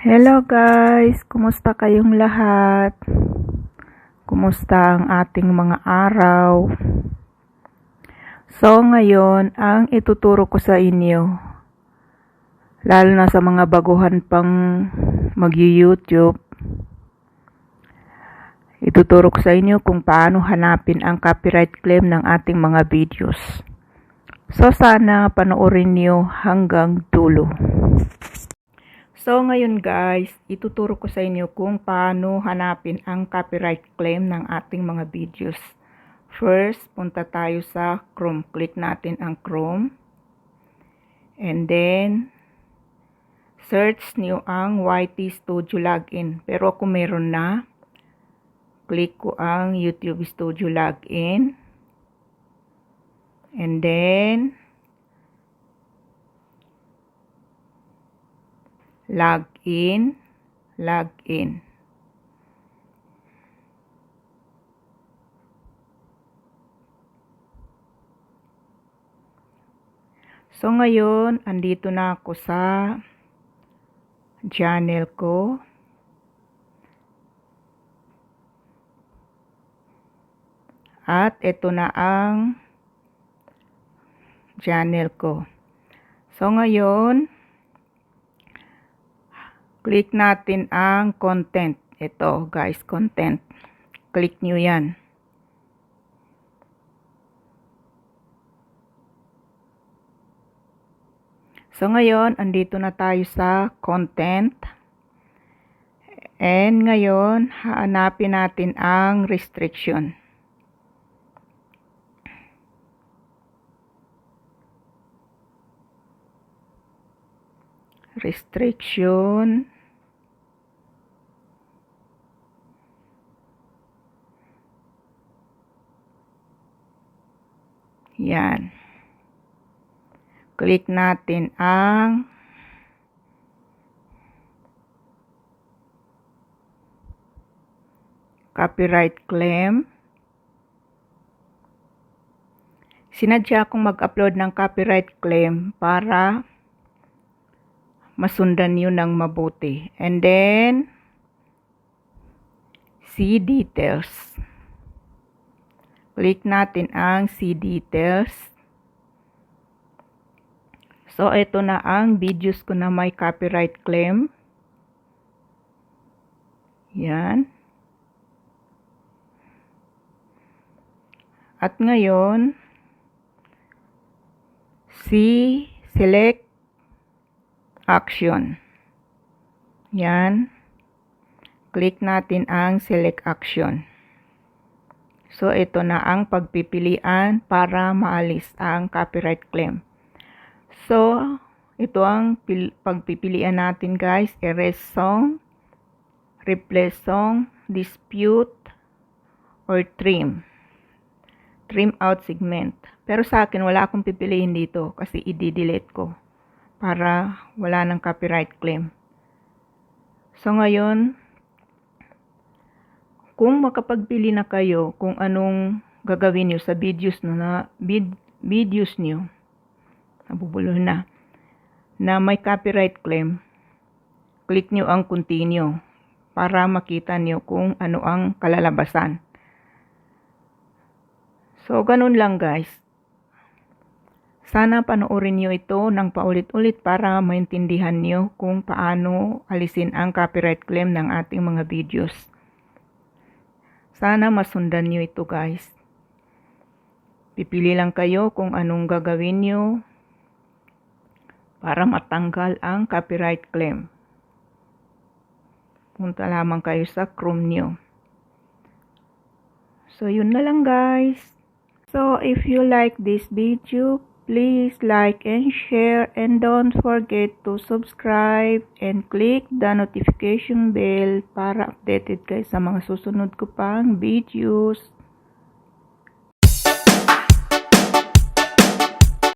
Hello guys, kumusta kayong lahat? Kumusta ang ating mga araw? So ngayon, ang ituturo ko sa inyo, lalo na sa mga baguhan pang mag-YouTube, ituturo ko sa inyo kung paano hanapin ang copyright claim ng ating mga videos. So sana panoorin niyo hanggang dulo. So ngayon guys, ituturo ko sa inyo kung paano hanapin ang copyright claim ng ating mga videos. First, punta tayo sa Chrome. Click natin ang Chrome. And then, search niyo ang YT Studio Login. Pero kung meron na, click ko ang YouTube Studio Login. And then, login. So ngayon, andito na ako sa channel ko. At ito na ang channel ko. So ngayon, click natin ang content. Ito guys, content. Click nyo yan. So ngayon, andito na tayo sa content. And ngayon, hanapin natin ang restriction. Restriction. Yan. Click natin ang copyright claim. Sinadya akong mag-upload ng copyright claim para masundan nyo ng mabuti. And then, see details. Click natin ang see details. So, ito na ang videos ko na may copyright claim. Yan. At ngayon, see select action. Yan. Click natin ang select action. So, ito na ang pagpipilian para maalis ang copyright claim. So, ito ang pagpipilian natin guys. Erase song, replace song, dispute, or trim. Trim out segment. Pero sa akin, wala akong pipiliin dito kasi i-delete ko para wala ng copyright claim. So, ngayon, kung makapagpili na kayo kung anong gagawin nyo sa videos nyo, nabubulo na may copyright claim, click nyo ang continue para makita nyo kung ano ang kalalabasan. So, ganun lang guys. Sana panoorin nyo ito ng paulit-ulit para maintindihan nyo kung paano alisin ang copyright claim ng ating mga videos. Sana masundan nyo ito guys. Pipili lang kayo kung anong gagawin nyo para matanggal ang copyright claim. Punta lamang kayo sa Chrome nyo. So, yun na lang guys. So, if you like this video, please like and share and don't forget to subscribe and click the notification bell para updated kayo sa mga susunod ko pang videos.